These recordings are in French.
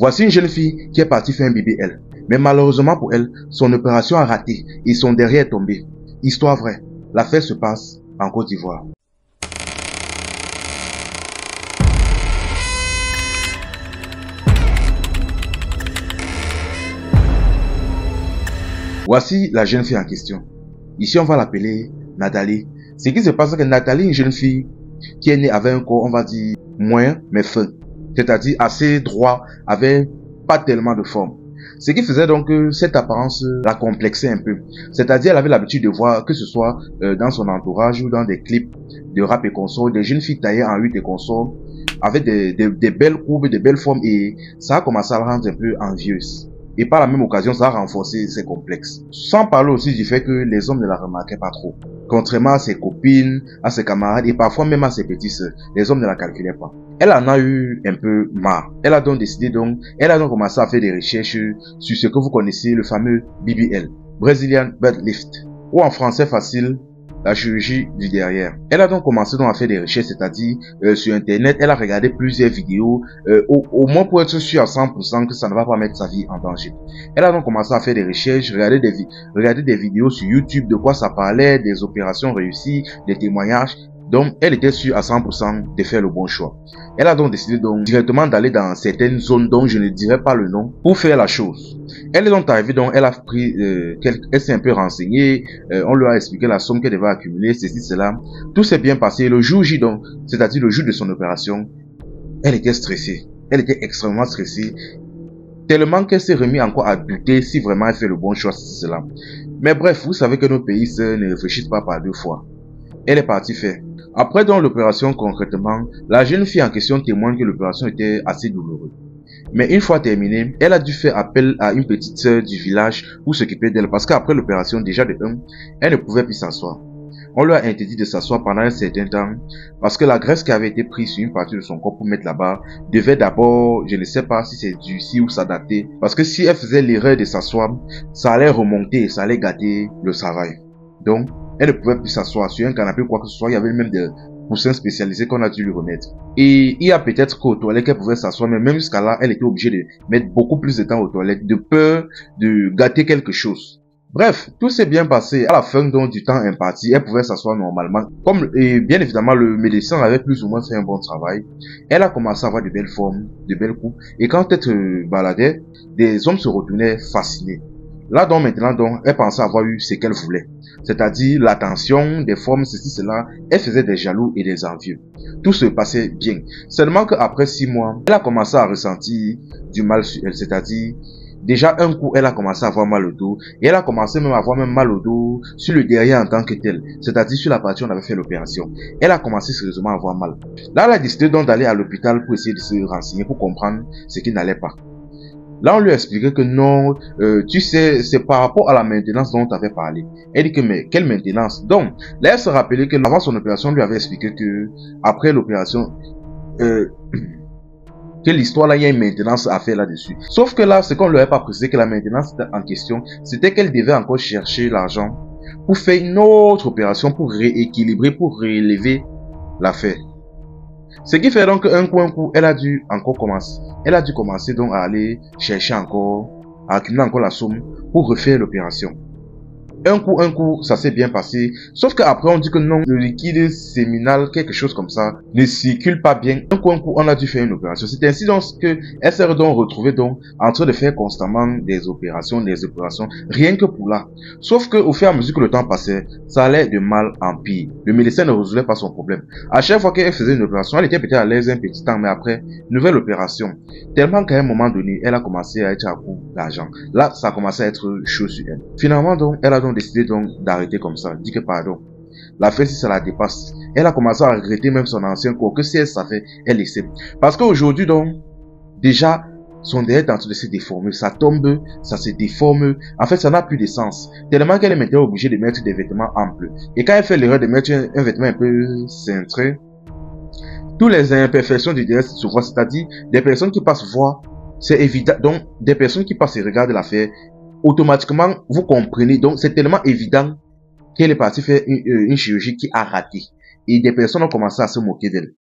Voici une jeune fille qui est partie faire un BBL. Mais malheureusement pour elle, son opération a raté et son derrière est tombé. Histoire vraie. L'affaire se passe en Côte d'Ivoire. Voici la jeune fille en question. Ici, on va l'appeler Nathalie. Ce qui se passe, c'est que Nathalie est une jeune fille qui est née avec un corps, on va dire, moyen, mais fin. C'est-à-dire assez droit, avec pas tellement de forme. Ce qui faisait donc que cette apparence la complexait un peu. C'est-à-dire, elle avait l'habitude de voir, que ce soit dans son entourage ou dans des clips de rap et consorts, des jeunes filles taillées en huit et consorts, avec des belles courbes, des belles formes, et ça a commencé à la rendre un peu envieuse. Et par la même occasion, ça a renforcé ses complexes. Sans parler aussi du fait que les hommes ne la remarquaient pas trop. Contrairement à ses copines, à ses camarades et parfois même à ses petites sœurs, les hommes ne la calculaient pas. Elle en a eu un peu marre. Elle a donc commencé à faire des recherches sur ce que vous connaissez, le fameux BBL, Brazilian Butt Lift, ou en français facile, la chirurgie du derrière. Elle a donc commencé à faire des recherches, c'est-à-dire sur internet, elle a regardé plusieurs vidéos, au moins pour être sûr à 100% que ça ne va pas mettre sa vie en danger. Elle a donc commencé à faire des recherches, regarder des vidéos sur YouTube de quoi ça parlait, des opérations réussies, des témoignages. Donc, elle était sûre à 100% de faire le bon choix. Elle a donc décidé directement d'aller dans certaines zones dont je ne dirai pas le nom pour faire la chose. Elle est donc arrivée, elle a pris, elle s'est un peu renseignée, on lui a expliqué la somme qu'elle devait accumuler, ceci, cela. Tout s'est bien passé. Le jour J donc, c'est-à-dire le jour de son opération, elle était stressée. Elle était extrêmement stressée. Tellement qu'elle s'est remise encore à douter si vraiment elle fait le bon choix, ceci, cela. Mais bref, vous savez que nos pays ne réfléchissent pas par deux fois. Elle est partie faire. Après donc l'opération concrètement, la jeune fille en question témoigne que l'opération était assez douloureuse. Mais une fois terminée, elle a dû faire appel à une petite sœur du village pour s'occuper d'elle parce qu'après l'opération déjà de 1, elle ne pouvait plus s'asseoir. On lui a interdit de s'asseoir pendant un certain temps parce que la graisse qui avait été prise sur une partie de son corps pour mettre là-bas devait d'abord, je ne sais pas si c'est durci ou s'adapter, parce que si elle faisait l'erreur de s'asseoir, ça allait remonter et ça allait gâter le travail. Donc, elle ne pouvait plus s'asseoir sur un canapé ou quoi que ce soit. Il y avait même des coussins spécialisés qu'on a dû lui remettre. Et il y a peut-être qu'aux toilettes qu'elle pouvait s'asseoir, mais même jusqu'à là, elle était obligée de mettre beaucoup plus de temps aux toilettes, de peur de gâter quelque chose. Bref, tout s'est bien passé. À la fin donc du temps imparti, elle pouvait s'asseoir normalement. Et bien évidemment, le médecin avait plus ou moins fait un bon travail. Elle a commencé à avoir de belles formes, de belles coupes. Et quand elle se baladait, des hommes se retournaient fascinés. Là donc maintenant elle pensait avoir eu ce qu'elle voulait. C'est-à-dire l'attention, des formes, ceci, cela. Elle faisait des jaloux et des envieux. Tout se passait bien. Seulement qu'après 6 mois, elle a commencé à ressentir du mal sur elle. C'est-à-dire, déjà un coup, elle a commencé à avoir mal au dos. Et elle a commencé même à avoir mal au dos sur le derrière en tant que tel. C'est-à-dire sur la partie où on avait fait l'opération. Elle a commencé sérieusement à avoir mal. Là, elle a décidé donc d'aller à l'hôpital pour essayer de se renseigner, pour comprendre ce qui n'allait pas. Là, on lui a expliqué que non, tu sais, c'est par rapport à la maintenance dont on t'avait parlé. Elle dit que, mais quelle maintenance? Donc, là, elle se rappelait que avant son opération, on lui avait expliqué que, après l'opération, que l'histoire là, il y a une maintenance à faire là-dessus. Sauf que là, ce qu'on lui avait pas précisé que la maintenance en question, c'était qu'elle devait encore chercher l'argent pour faire une autre opération, pour rééquilibrer, pour réélever l'affaire. Ce qui fait donc un coup, elle a dû commencer donc à aller chercher encore, à accumuler encore la somme pour refaire l'opération. Un coup, ça s'est bien passé. Sauf qu'après, on dit que non, le liquide séminal, quelque chose comme ça, ne circule pas bien. Un coup, on a dû faire une opération. C'est ainsi donc que elle s'est donc retrouvée donc en train de faire constamment des opérations, rien que pour là. Sauf que au fur et à mesure que le temps passait, ça allait de mal en pire. Le médecin ne résolvait pas son problème. À chaque fois qu'elle faisait une opération, elle était peut-être à l'aise un petit temps, mais après, nouvelle opération. Tellement qu'à un moment donné, elle a commencé à être à court d'argent. Là, ça a commencé à être chaud sur elle. Finalement, donc, elle a donc décidé d'arrêter comme ça, dit que pardon. La fête, si ça la dépasse, elle a commencé à regretter même son ancien corps, que si elle savait, elle laissait. Parce qu'aujourd'hui donc, déjà, son derrière est en train de se déformer, ça tombe, ça se déforme, en fait ça n'a plus de sens. Tellement qu'elle est maintenant obligée de mettre des vêtements amples. Et quand elle fait l'erreur de mettre un vêtement un peu cintré, toutes les imperfections du derrière se voient, c'est-à-dire des personnes qui passent voir, c'est évident, donc des personnes qui passent et regardent l'affaire, automatiquement, vous comprenez. Donc, c'est tellement évident qu'elle est partie faire une chirurgie qui a raté. Et des personnes ont commencé à se moquer d'elle.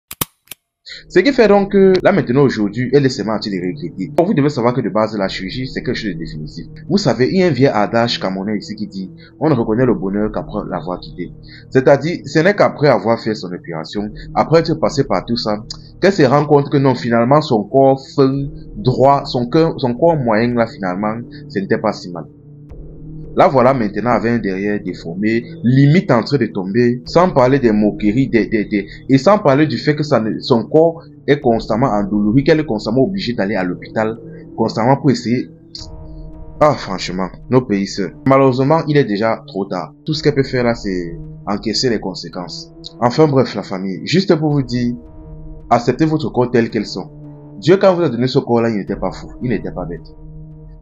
Ce qui fait donc que là maintenant aujourd'hui, elle est seulement en train de regretter. Vous devez savoir que de base la chirurgie c'est quelque chose de définitif. Vous savez, il y a un vieil adage camerounais ici qui dit on ne reconnaît le bonheur qu'après l'avoir quitté. C'est-à-dire, ce n'est qu'après avoir fait son opération, après être passé par tout ça, qu'elle se rend compte que non, finalement son corps fin, droit, son corps moyen là finalement, ce n'était pas si mal. Là, voilà maintenant avec un derrière déformé, limite en train de tomber, sans parler des moqueries, et sans parler du fait que son corps est constamment endolori, qu'elle est constamment obligée d'aller à l'hôpital, constamment pour essayer. Ah, franchement, nos pays seuls. Malheureusement, il est déjà trop tard. Tout ce qu'elle peut faire là, c'est encaisser les conséquences. Enfin bref, la famille, juste pour vous dire, acceptez votre corps tel qu'elles sont. Dieu, quand vous a donné ce corps-là, il n'était pas fou, il n'était pas bête.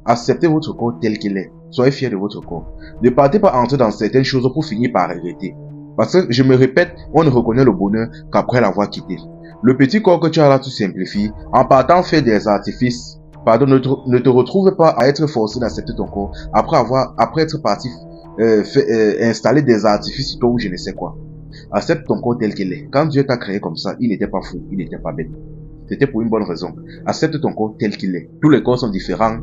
Acceptez votre corps tel qu'il est. Soyez fiers de votre corps. Ne partez pas entrer dans certaines choses pour finir par regretter. Parce que, je me répète, on ne reconnaît le bonheur qu'après l'avoir quitté. Le petit corps que tu as là, tu simplifies. En partant faire des artifices. Pardon, ne te retrouve pas à être forcé d'accepter ton corps après être parti installer des artifices sur toi ou je ne sais quoi. Accepte ton corps tel qu'il est. Quand Dieu t'a créé comme ça, il n'était pas fou, il n'était pas bête. C'était pour une bonne raison. Accepte ton corps tel qu'il est. Tous les corps sont différents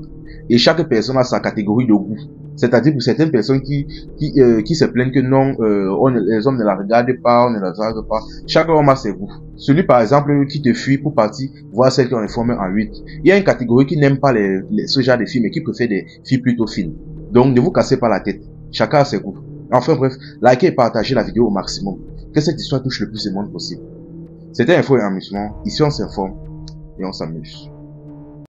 et chaque personne a sa catégorie de goût. C'est-à-dire pour certaines personnes qui se plaignent que non, les hommes ne la regardent pas, on ne la regarde pas. Chaque homme a ses goûts. Celui par exemple qui te fuit pour partir voir celles qui ont les formes en 8. Il y a une catégorie qui n'aime pas ce genre de filles mais qui préfère des filles plutôt fines. Donc ne vous cassez pas la tête. Chacun a ses goûts. Enfin bref, likez et partagez la vidéo au maximum. Que cette histoire touche le plus de monde possible. C'était Info et Amusement. Ici on s'informe et on s'amuse.